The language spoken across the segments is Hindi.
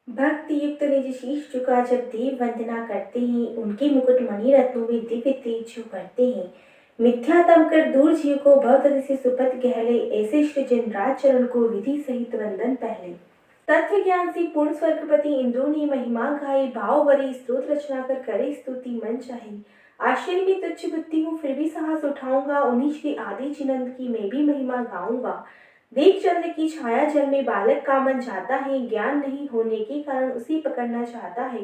भक्ति युक्त निज शीश झुका जब देव वंदना करते हैं, उनके मुकुट मणि रत्नों में दिव्य तेज जो करते हैं। मिथ्या तम कर दूर जीव को भवतल से सुपथ गहले, ऐसे श्री जिनराज चरण को विधि सहित वंदन पहले। तत्व ज्ञान से पूर्ण स्वर्गपति इंद्रों ने महिमा गाई, भाव भरी स्तोत्र रचना कर करे स्तुति मन चाहे। आश्चर्य में तुच्छ बुद्धि हूँ फिर भी साहस उठाऊंगा, उन्हीं श्री आदि जिनंद की मैं भी महिमा गाऊंगा। देख चंद्र की छाया जल में बालक का मन जाता है, ज्ञान नहीं होने के कारण उसे पकड़ना चाहता है।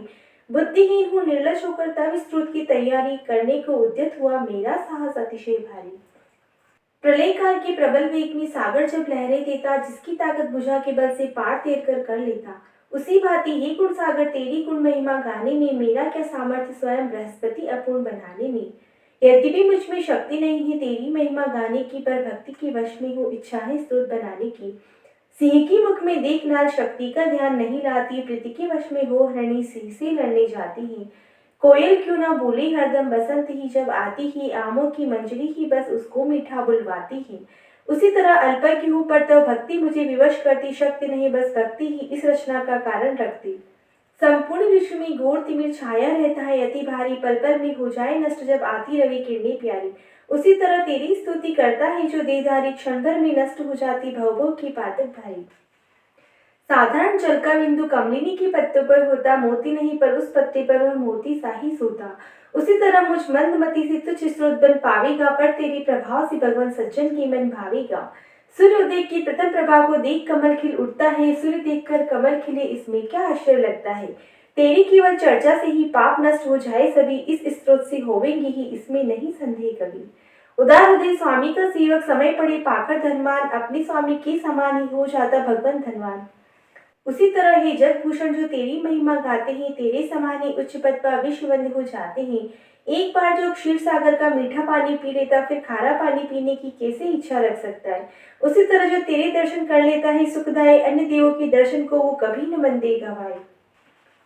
बुद्धिहीन हूँ निर्लज होकर तब स्त्रोत की तैयारी करने को उद्यत हुआ, मेरा साहस अतिशय भारी। प्रलय काल के प्रबल वेग में सागर जब लहरें देता, जिसकी ताकत भुजा के बल से पार कर लेता, उसी भांति हे गुण सागर तेरी गुण महिमा गाने में, मेरा क्या सामर्थ्य स्वयं बृहस्पति अपूर्ण बनाने में। यद्यपि मुझ में शक्ति नहीं है तेरी महिमा गाने की, पर भक्ति के वश में हो इच्छा है स्तुत बनाने की। सिंह की मुख में देख नाल शक्ति का ध्यान नहीं लाती, प्रीति के वश में हो हरणी सिंह से लड़ने जाती है। कोयल क्यों ना बोली हरदम, बसंत ही जब आती ही, आमों की मंजरी ही बस उसको मीठा बुलवाती ही। उसी तरह अल्प की हूँ पर तो भक्ति मुझे विवश करती, शक्ति नहीं बस भक्ति ही इस रचना का कारण रखती। संपूर्ण विश्व में घोर तिमिर छाया रहता है अति भारी, पल पल में हो जाए नष्ट जब आती रवि किरणें प्यारी। उसी तरह तेरी स्तुति करता है जो देहधारी, क्षण भर में नष्ट हो जाती भवभोग की पातक भारी। साधारण जल का बिंदु कमलिनी के पत्तों पर होता, मोती नहीं पर उस पत्ते पर वह मोती सा ही सोता। उसी तरह मुझ मंदमती से तुझ स्रोत बन पावेगा, पर तेरे प्रभाव से भगवान सज्जन की मन भावेगा। सूर्योदय की प्रथम प्रभा को देख कमल खिल उठता है, सूर्य देखकर कमल खिले इसमें क्या आश्चर्य लगता है। तेरी केवल चर्चा से ही पाप नष्ट हो जाए सभी, इस स्रोत से होवेंगे ही इसमें नहीं संदेह कभी। उदार हृदय स्वामी का सेवक समय पड़े पाकर धनवान, अपने स्वामी के समान ही हो जाता भगवान धनवान। उसी तरह हे जगभूषण जो तेरी महिमा गाते हैं, तेरे समान ही उच्च पद पर विश्ववंद हो जाते हैं। एक बार जो क्षीर सागर का मीठा पानी पी लेता, फिर खारा पानी पीने की कैसे इच्छा रख सकता है। उसी तरह जो तेरे दर्शन कर लेता है सुखदायी, अन्य देवों के दर्शन को वो कभी न मन देगा भाई।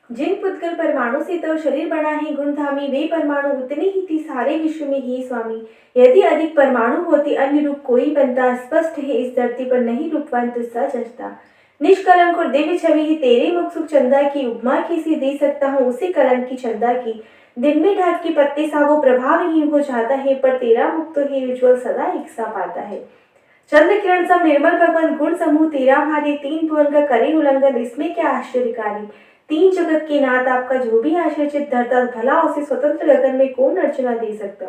जिन पुद्गल परमाणु से तो शरीर बना है गुणधामी, वे परमाणु उतने ही थी सारे विश्व में ही स्वामी। यदि अधिक परमाणु होते अन्य रूप कोई बनता, स्पष्ट है इस धरती पर नहीं रूपवान तुझसा जचता। निष्कलंक और दिव्य छवि ही तेरे मुख सुख चंदा की, उपमा कैसे दे सकता हूँ उसे कलंक की चंदा की। दिन में ढाक के पत्ते सा वो प्रभावहीन हो जाता है, पर तेरा मुख तो है उज्ज्वल सदा एक सा पाता है। चंद्र किरण सब निर्मल भगवान गुण समूह तेरा भारी, तीन भुवन का करे उल्लंघन इसमें क्या आश्चर्यकारी। तीन जगत के नाथ आपका जो भी आश्चर्यचित धरता, भला उसे स्वतंत्र गगन में कौन अर्चना दे सकता।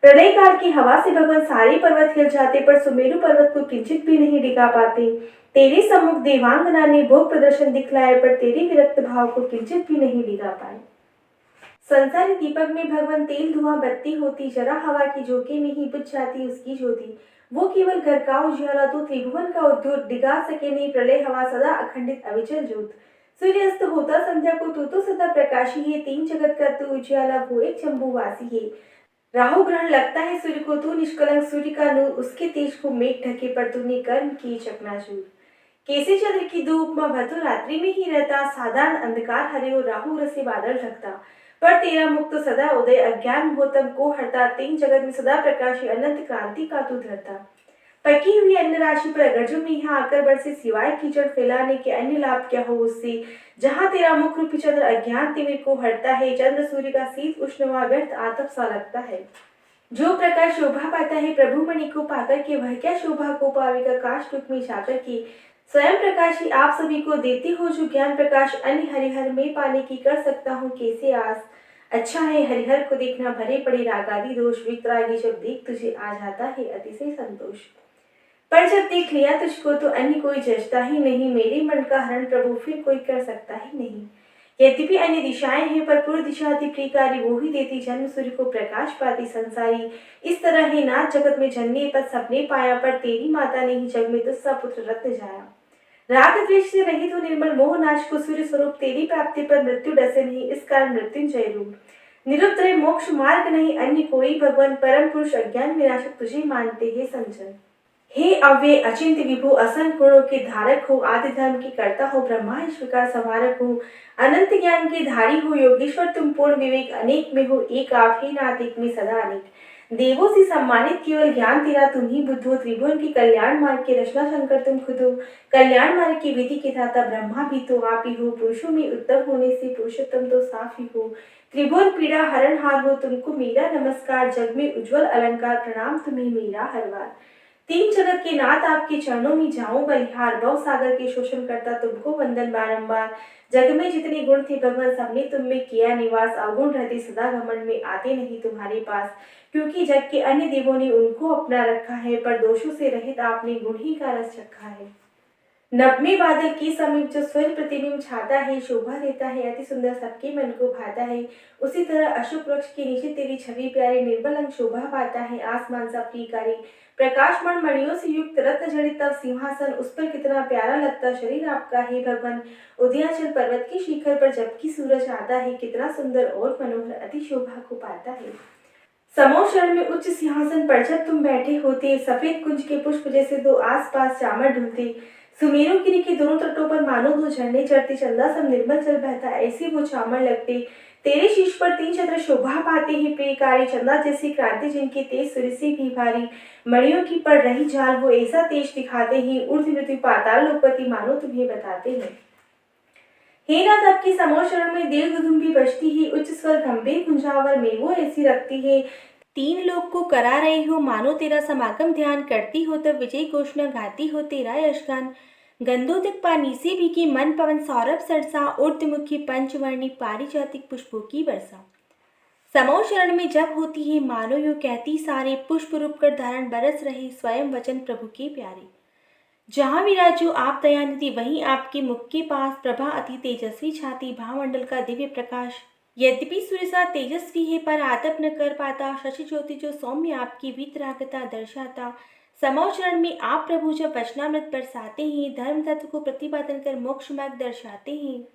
प्रलय काल की हवा से भगवान सारे पर्वत हिल जाते, पर सुमेरु पर्वत को किंचित भी नहीं डिगा पाते। तेरे सम्मुख देवांगना ने भोग प्रदर्शन दिखलाए, पर तेरे विरक्त भाव को किंचित भी नहीं डिगा पाए। संसारी दीपक में भगवान तेल धुआं बत्ती होती, जरा हवा की झोंके में ही बुझ जाती उसकी ज्योति। वो केवल घर का उजियाला तो त्रिभुवन का उद्योग, डिगा सके नहीं प्रलय हवा सदा अखंडित अविचल ज्योत। सूर्यास्त होता संध्या को तू तो सदा प्रकाशी है, तीन जगत का तू उजियाला वो एक शंभुवासी है। राहु ग्रहण लगता है सूर्य को, तू निष्कलंक सूर्य का नूर, उसके तेज को मेघ ढके पर तूने कर्म की चकनाचूर। कैसे चंद्र की धूप में वह रात्रि में ही रहता, साधारण अंधकार हरे और राहु रसे बादल ढकता, पर तेरा मुख तो सदा उदय अज्ञान मोहतम को हरता। तीन जगत में सदा प्रकाशी अनंत क्रांति का तू धरता। पकी हुई अन्न राशि पर अगर जो मैं यहाँ आकर बरसे, सिवाय कीचड़ फैलाने के अन्य लाभ क्या हो उससे। जहाँ तेरा मुख रूपी चंद्र अज्ञान तिमिर को हरता है, चंद्र सूर्य का शीत उष्ण व्यर्थ आतप सा लगता है। जो प्रकाश शोभा पाता है प्रभु मणि को पाकर के, वह क्या शोभा को पावेगा काश टुक में जाकर के। स्वयं प्रकाशी आप सभी को देते हो जो ज्ञान प्रकाश, अन्य हरिहर में पाने की कर सकता हूँ कैसे आस। अच्छा है हरिहर को देखना, भरे पड़े रागादि दोष, वितरागी जब देख तुझे आ जाता है अतिशय संतोष। पर जब देख लिया तुझको तो अन्य कोई जचता ही नहीं, मेरे मन का हरण प्रभु फिर कोई कर सकता ही नहीं। यद्यपि अन्य दिशाएं हैं पर पूर्व दिशा अति प्रियकारी, वो ही देती जन्म सूर्य को प्रकाश पाती संसारी। इस तरह ही नाथ जगत में जन्मे पर सपने पाया, पर तेरी माता ने ही जग में तुझसा पुत्र रत्न जाया। राग द्वेष से रहित हो निर्मल मोह नाश को, सूर्य स्वरूप तेरी प्राप्ति पर मृत्यु डसे नहीं, इस कारण मृत्युंजय रूप। निरुद्र मोक्ष मार्ग नहीं अन्य कोई, भगवान परम पुरुष अज्ञान विनाशक तुझे मानते हैं संजन। हे अव्यय अचिंत्य विभु, असंख्य गुणों के धारक हो, आदि धर्म की कर्ता हो, ब्रह्मा ईश्वर का संहारक हो, अनंत ज्ञान के धारी हो, योगेश्वर तुम पूर्ण विवेक अनेक में हो, एक आप ही नाथ एक में सदा अनेक। देवों से सम्मानित केवल ज्ञान तेरा तुम ही बुद्धो, त्रिभुवन की कल्याण मार्ग के रचना शंकर तुम खुद हो। कल्याण मार्ग की विधि के दाता ब्रह्मा भी तो आप ही हो, पुरुषों में उत्तम होने से पुरुषोत्तम तो साफ ही हो। त्रिभुवन पीड़ा हरण हार हो, तुमको मेरा नमस्कार, जग में उज्जवल अलंकार, प्रणाम तुम्हें मेरा हर बार। तीन जगत के नाथ आपके चरणों में जाऊं बलिहार, भव सागर के शोषण करता तुमको वंदन बारंबार। जग में जितने गुण थे भगवान सबने तुम में किया निवास, अवगुण रहते सदा घमंड में आते नहीं तुम्हारे पास। क्योंकि जग के अन्य देवों ने उनको अपना रखा है, पर दोषों से रहित आपने गुण ही का रस चखा है। नभमे बादल के समीप जो सूर्य प्रतिबिंब छाता है, शोभा देता है अति सुंदर, सबके मन को भाता है। उसी तरह अशोक वृक्ष के नीचे तेरी छवि प्यारी, निर्मल अंग शोभा पाता है, आसमान सा प्रियकारी। प्रकाशमान मणियों से युक्त रत्न जड़ित तब सिंहासन, उस पर कितना प्यारा लगता शरीर आपका है भगवान। उदयाचल पर्वत के शिखर पर जबकि सूरज आता है, कितना सुंदर और मनोहर अति शोभा को पाता है। समोशरण में उच्च सिंहासन पर जब तुम बैठे होते, सफेद कुंज के पुष्प जैसे दो आसपास चामर ढूंढते। सुमेरु गिरी के दोनों तटों पर मानो दो झरने चढ़ते, चंदा सब निर्मल जल बहता, ऐसे वो चामर लगते। तेरे शीश पर तीन छत्र शोभा पाते ही प्रियकारी, चंदा जैसी क्रांति जिनके तेज सूर्य से भी भारी। मणियों की पड़ रही झाल वो ऐसा तेज दिखाते ही, ऊर्ध्व मृत्यु पाताल लोकपति मानो तुम्हें बताते हैं। हे नाथ आपके समोशरण में देव दुदुम्बी बजती है, उच्च स्वर गंभीर कुंजावर में वो ऐसी रखती है। तीन लोग को करा रही हो मानो तेरा समागम, ध्यान करती हो तब विजय घोषणा गाती हो तेरा यशगान। गंधोदक पानी से भीगी मन पवन सौरभ सरसा, ऊर्ध्वमुखी पंचवर्णी पारिजातिक पुष्पों की वर्षा। समो शरण में जब होती है मानो यूं कहती सारे, पुष्प रूप कर धारण बरस रहे स्वयं वचन प्रभु के प्यारे। जहाँ विराजो आप दयानिधि वहीं आपके मुख के पास, प्रभा अति तेजस्वी छाती भामंडल का दिव्य प्रकाश। यद्यपि सूर्य सा तेजस्वी है पर आतप न कर पाता, शशि ज्योति जो सौम्य आपकी वीतरागता दर्शाता। समौ चरण में आप प्रभु जब वचनामृत बरसाते हैं, धर्म तत्व को प्रतिपादन कर मोक्ष मार्ग दर्शाते हैं।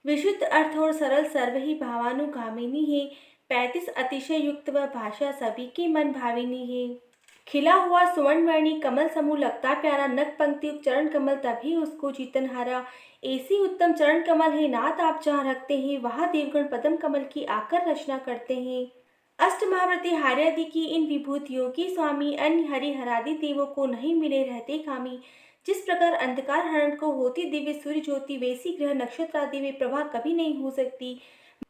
विशुद्ध अर्थ और सरल सर्व ही भावानुगामिनी है, 35 अतिशय युक्त व भाषा सभी के मन भाविनी है। खिला हुआ सुवर्णवर्णी कमल समूह लगता प्यारा, नक पंक्ति चरण कमल तभी उसको जीतनहारा। ऐसी उत्तम चरण कमल है नाथ आप जहाँ रखते हैं, वहाँ देवगण पद्म कमल की आकर रचना करते हैं। अष्ट महाव्रती हार्यादि की इन विभूतियों की स्वामी, अन्य हरि हरादि देवों को नहीं मिले रहते कामी। जिस प्रकार अंधकार हरण को होती दिव्य सूर्य ज्योति, वैसी ग्रह नक्षत्र आदि में प्रभा कभी नहीं हो सकती।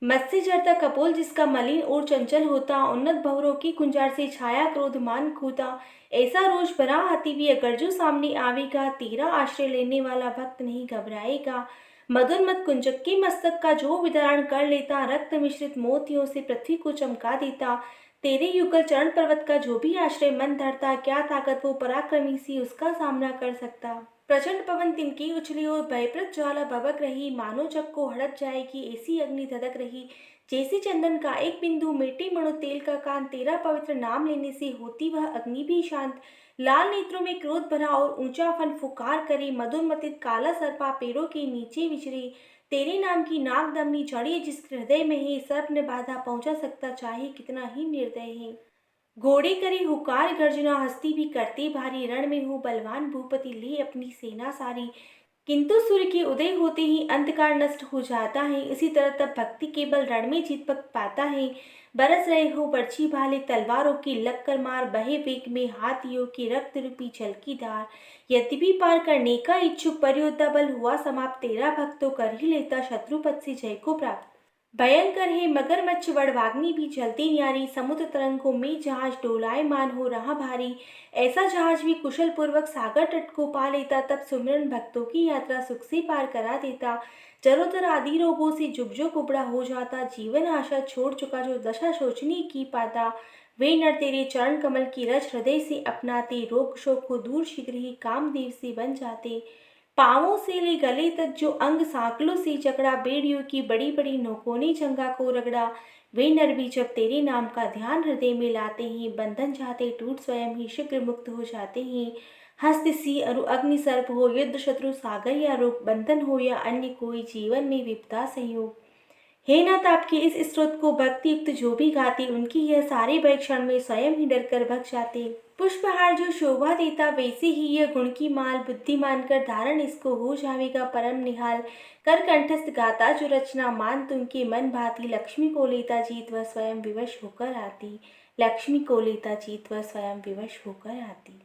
मत्स्य जरता कपोल जिसका मलिन और चंचल होता, उन्नत भवरों की कुंजार से छाया क्रोध मान खूता। ऐसा रोज भरा हाथी भी अगर जो सामने आवेगा, तेरा आश्रय लेने वाला भक्त नहीं घबराएगा। मदोन्मत कुंजक के मस्तक का जो विदारण कर लेता, रक्त मिश्रित मोतियों से पृथ्वी को चमका देता। तेरे युगल चरण पर्वत का जो भी आश्रय मन धरता, क्या ताकत वो पराक्रमी सी उसका सामना कर सकता। प्रचंड पवन तिनकी उछली और भयप्रद ज्वाला भभक रही, मानो जग को हड़प जाएगी ऐसी अग्नि धधक रही। जैसे चंदन का एक बिंदु मिट्टी मणु तेल का कान, तेरा पवित्र नाम लेने से होती वह अग्नि भी शांत। लाल नेत्रों में क्रोध भरा और ऊंचा फन फुकार करे, मदोन्मतित काला सर्पा पैरों के नीचे विचरे। तेरे नाम की नागदमनी जड़ी जिस हृदय में है, सर्प ने बाधा पहुंचा सकता चाहे कितना ही निर्दय है। घोड़े करे हुकार गर्जना, हस्ती भी करते भारी, रण में हो बलवान भूपति ले अपनी सेना सारी। किंतु सूर्य के उदय होते ही अंधकार नष्ट हो जाता है, इसी तरह तब भक्ति केवल रण में जीत पाता है। बरस रहे हो बर्छी भाले तलवारों की, लग कर मार बहे वेग में हाथियों की रक्त रूपी जल की धार। यद्यपि पार करने का इच्छुक पर योद्धा बल हुआ समाप्त, तेरा भक्त तो कर ही लेता शत्रुपद से जय को प्राप्त। भयंकर है मगरमच्छ वड़वाग्नि भी जलती न्यारी, समुद्र तरंगों में जहाज डोलायमान हो रहा भारी। ऐसा जहाज भी कुशल पूर्वक सागर तट को पा लेता, तब सुमिरन भक्तों की यात्रा सुख से पार करा देता। जरोतर आदि रोगों से जुग कुबड़ा हो जाता, जीवन आशा छोड़ चुका जो दशा सोचने की पाता। वे नर तेरे चरण कमल की रज हृदय से अपनाते, रोग शोक को दूर शीघ्र ही कामदेव से बन जाते। पांवों से ले गले तक जो अंग सांकलों से जकड़ा, बेड़ियों की बड़ी बड़ी नोकों ने जंगा को रगड़ा। वे नर भी जब तेरे नाम का ध्यान हृदय में लाते हैं, बंधन जाते टूट स्वयं ही शीघ्र मुक्त हो जाते हैं। हस्त सी अरु अग्नि सर्प हो, युद्ध शत्रु सागर या रोग, बंधन हो या अन्य कोई जीवन में विपदा संयोग। हे नाथ आपके इस स्तोत्र को भक्ति युक्त जो भी गाते, उनकी यह सारे भय क्षण में स्वयं ही डर कर भग जाते। पुष्पहार जो शोभा देता, वैसे ही यह गुण की माल, बुद्धिमान कर धारण इसको हो जाएगा परम निहाल। कर कंठस्थ गाता जो रचना मान तुम के मन भाती, लक्ष्मी को लेता जीत वह स्वयं विवश होकर आती। लक्ष्मी को लेता चित वह स्वयं विवश होकर आती।